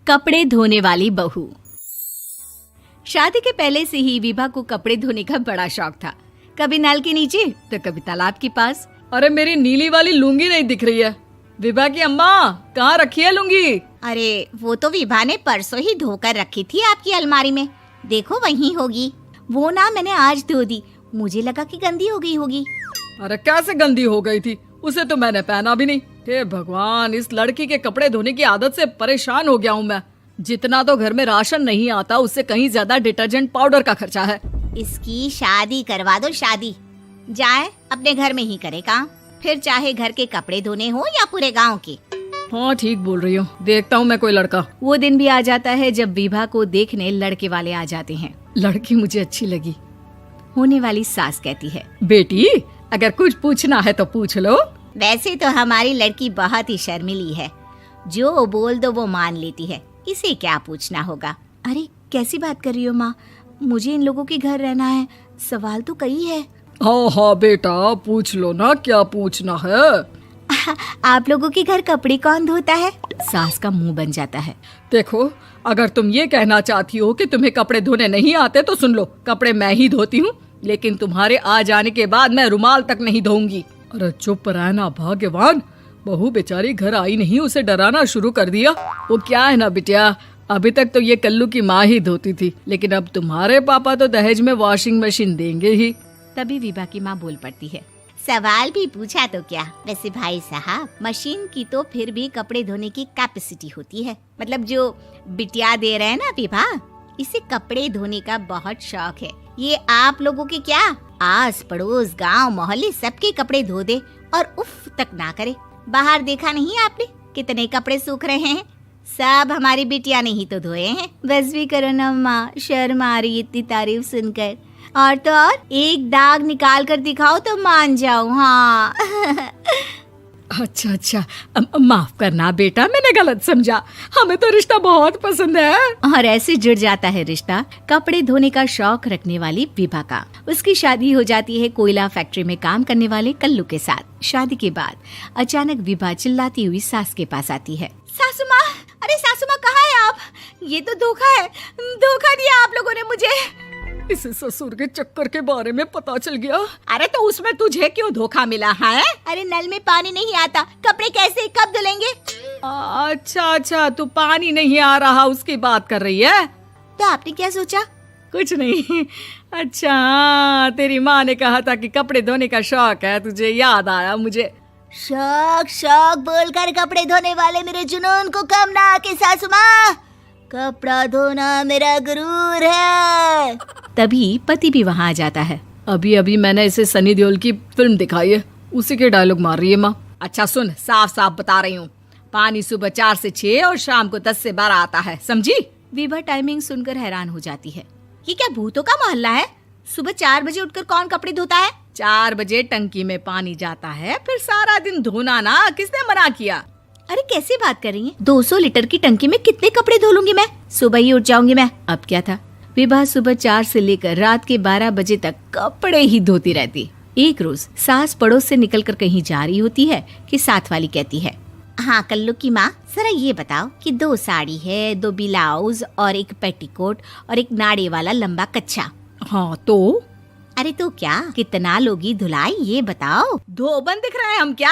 कपड़े धोने वाली बहू। शादी के पहले से ही विभा को कपड़े धोने का बड़ा शौक था। कभी नल के नीचे तो कभी तालाब के पास। अरे मेरी नीली वाली लुंगी नहीं दिख रही है। विभा की अम्मा, कहाँ रखी है लुंगी? अरे वो तो विभा ने परसों ही धोकर रखी थी आपकी अलमारी में, देखो वहीं होगी। वो ना मैंने आज धो दी, मुझे लगा कि गंदी हो गई होगी। अरे कैसे गंदी हो गई थी? उसे तो मैंने पहना भी नहीं। हे भगवान, इस लड़की के कपड़े धोने की आदत से परेशान हो गया हूँ मैं। जितना तो घर में राशन नहीं आता, उससे कहीं ज्यादा डिटर्जेंट पाउडर का खर्चा है। इसकी शादी करवा दो, शादी जाए अपने घर में ही करे काम, फिर चाहे घर के कपड़े धोने हो या पूरे गांव के। हाँ ठीक बोल रही हूँ, देखता हूँ मैं कोई लड़का। वो दिन भी आ जाता है जब विभा को देखने लड़के वाले आ जाते हैं। लड़की मुझे अच्छी लगी। होने वाली सास कहती है, बेटी अगर कुछ पूछना है तो पूछ लो। वैसे तो हमारी लड़की बहुत ही शर्मीली है, जो बोल दो वो मान लेती है, इसे क्या पूछना होगा। अरे कैसी बात कर रही हो माँ, मुझे इन लोगों के घर रहना है, सवाल तो कई है। हाँ हाँ बेटा, पूछ लो ना, क्या पूछना है। आप लोगों के घर कपड़े कौन धोता है? सास का मुंह बन जाता है। देखो, अगर तुम ये कहना चाहती हो कि तुम्हें कपड़े धोने नहीं आते तो सुन लो, कपड़े मैं ही धोती हूँ, लेकिन तुम्हारे आ जाने के बाद मैं रुमाल तक नहीं धोऊंगी। अरे चुप रहना भाग्यवान, बहू बेचारी घर आई नहीं, उसे डराना शुरू कर दिया। वो क्या है ना बिटिया, अभी तक तो ये कल्लू की माँ ही धोती थी, लेकिन अब तुम्हारे पापा तो दहेज में वॉशिंग मशीन देंगे ही। तभी विभा की माँ बोल पड़ती है, सवाल भी पूछा तो क्या। वैसे भाई साहब, मशीन की तो फिर भी कपड़े धोने की कैपेसिटी होती है। मतलब जो बिटिया दे रहे हैं ना विभा, इसे कपड़े धोने का बहुत शौक है। ये आप लोगों के क्या, आस पड़ोस गांव मोहल्ले सबके कपड़े धो दे और उफ तक ना करे। बाहर देखा नहीं आपने कितने कपड़े सूख रहे हैं? सब हमारी बिटिया ने ही तो धोए हैं। बस भी करो ना माँ, शर्म आ रही इतनी तारीफ सुनकर। और तो और एक दाग निकाल कर दिखाओ तो मान जाऊं। हाँ अच्छा, माफ करना बेटा, मैंने गलत समझा। हमें तो रिश्ता बहुत पसंद है। और ऐसे जुड़ जाता है रिश्ता कपड़े धोने का शौक रखने वाली विभा का। उसकी शादी हो जाती है कोयला फैक्ट्री में काम करने वाले कल्लू के साथ। शादी के बाद अचानक विभा चिल्लाती हुई सास के पास आती है। सासू माँ, अरे सासू माँ कहाँ है आप? ये तो धोखा है, धोखा दिया आप लोगों ने मुझे। इसे ससुर के चक्कर के बारे में पता चल गया। अरे तो उसमें तुझे क्यों धोखा मिला है? अरे नल में पानी नहीं आता, कपड़े कैसे कब धुलेंगे? अच्छा, तू पानी नहीं आ रहा उसकी बात कर रही है। तो आपने क्या सोचा? कुछ नहीं। अच्छा, तेरी माँ ने कहा था कि कपड़े धोने का शौक है तुझे, याद आया मुझे। शौक बोलकर कपड़े धोने वाले मेरे जुनून को कम ना आके सासू माँ, कपड़ा धोना मेरा गुरूर है। तभी पति भी वहाँ आ जाता है। अभी मैंने इसे सनी देओल की फिल्म दिखाई है, उसी के डायलॉग मार रही है माँ। अच्छा सुन, साफ साफ बता रही हूँ, पानी सुबह 4 से 6 और शाम को 10 से 12 आता है, समझी? विभा टाइमिंग सुनकर हैरान हो जाती है। ये क्या भूतों का मोहल्ला है? सुबह 4 बजे उठकर कौन कपड़े धोता है? 4 बजे टंकी में पानी जाता है, फिर सारा दिन धोना ना, किसने मना किया? अरे कैसी बात कर रही हैं? 200 लीटर की टंकी में कितने कपड़े धो लूंगी मैं? सुबह ही उठ जाऊंगी मैं। अब क्या था, विभा सुबह 4 से लेकर रात के 12 बजे तक कपड़े ही धोती रहती। एक रोज सास पड़ोस से निकलकर कहीं जा रही होती है कि साथ वाली कहती है, हाँ कल्लू की माँ, जरा ये बताओ कि 2 साड़ी है, 2 ब्लाउज और एक पेटीकोट और एक नाड़े वाला लंबा कच्छा। हाँ तो? अरे तो क्या, कितना लोगी धुलाई ये बताओ। धोबन दिख रहे हैं हम क्या?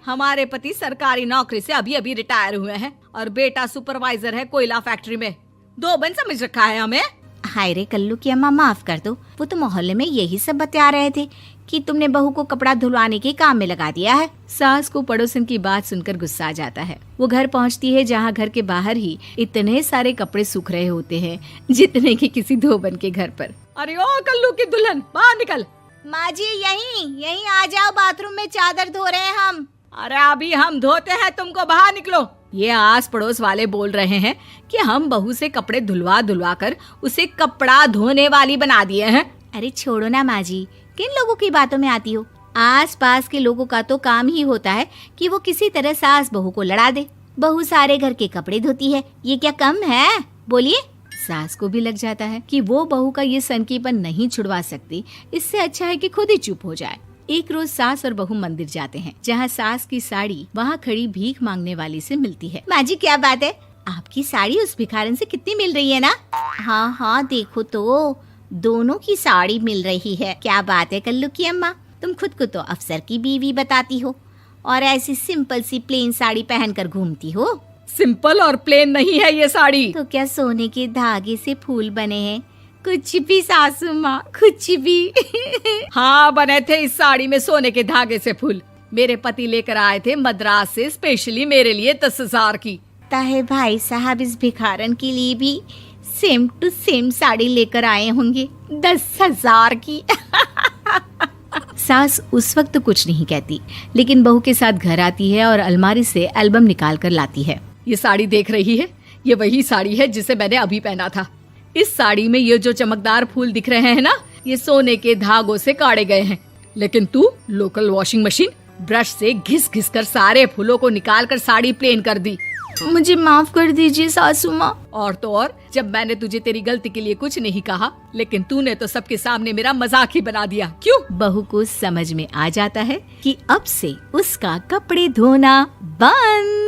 हमारे पति सरकारी नौकरी से अभी रिटायर हुए हैं और बेटा सुपरवाइजर है कोयला फैक्ट्री में। धोबन समझ रखा है हमें? हाय रे कल्लू की अम्मा, माफ कर दो, वो तो मोहल्ले में यही सब बता रहे थे कि तुमने बहू को कपड़ा धुलवाने के काम में लगा दिया है। सास को पड़ोसन की बात सुनकर गुस्सा आ जाता है। वो घर पहुंचती है जहां घर के बाहर ही इतने सारे कपड़े सूख रहे होते हैं जितने कि किसी धोबन के घर पर। अरे ओ कल्लू की दुल्हन, बाहर निकल। माँ जी यहीं आ जाओ, बाथरूम में चादर धो रहे हैं हम। अरे अभी हम धोते हैं, तुमको बाहर निकलो। ये आस पड़ोस वाले बोल रहे हैं कि हम बहू से कपड़े धुलवा कर उसे कपड़ा धोने वाली बना दिए हैं। अरे छोड़ो ना माँ जी, किन लोगों की बातों में आती हो? आस पास के लोगों का तो काम ही होता है कि वो किसी तरह सास बहू को लड़ा दे। बहू सारे घर के कपड़े धोती है, ये क्या कम है? बोलिए। सास को भी लग जाता है कि वो बहू का ये सनकीपन नहीं छुड़वा सकती, इससे अच्छा है कि खुद ही चुप हो जाए। एक रोज सास और बहू मंदिर जाते हैं, जहाँ सास की साड़ी वहाँ खड़ी भीख मांगने वाली से मिलती है। माँ जी क्या बात है, आपकी साड़ी उस भिखारन से कितनी मिल रही है ना? हाँ हाँ देखो तो, दोनों की साड़ी मिल रही है। क्या बात है कल्लू की अम्मा, तुम खुद को तो अफसर की बीवी बताती हो और ऐसी सिंपल सी प्लेन साड़ी पहनकर घूमती हो। सिंपल और प्लेन नहीं है ये साड़ी। तो क्या सोने के धागे से फूल बने हैं? कुछ भी सासू माँ, कुछ भी। हाँ बने थे इस साड़ी में सोने के धागे से फूल। मेरे पति लेकर आए थे मद्रास से स्पेशली मेरे लिए 10,000 की। ताहे भाई साहब इस भिखारन के लिए भी सेम टू सेम साड़ी लेकर आए होंगे 10,000 की। सास उस वक्त तो कुछ नहीं कहती, लेकिन बहू के साथ घर आती है और अलमारी से एल्बम निकाल कर लाती है। ये साड़ी देख रही है, ये वही साड़ी है जिसे मैंने अभी पहना था। इस साड़ी में ये जो चमकदार फूल दिख रहे हैं ना, ये सोने के धागों से काढ़े गए हैं। लेकिन तू लोकल वॉशिंग मशीन ब्रश से घिस घिस कर सारे फूलों को निकाल कर साड़ी प्लेन कर दी। मुझे माफ कर दीजिए सासू माँ। और तो और, जब मैंने तुझे तेरी गलती के लिए कुछ नहीं कहा, लेकिन तूने तो सबके सामने मेरा मजाक ही बना दिया। क्यों? बहू को समझ में आ जाता है कि अब से उसका कपड़े धोना बंद।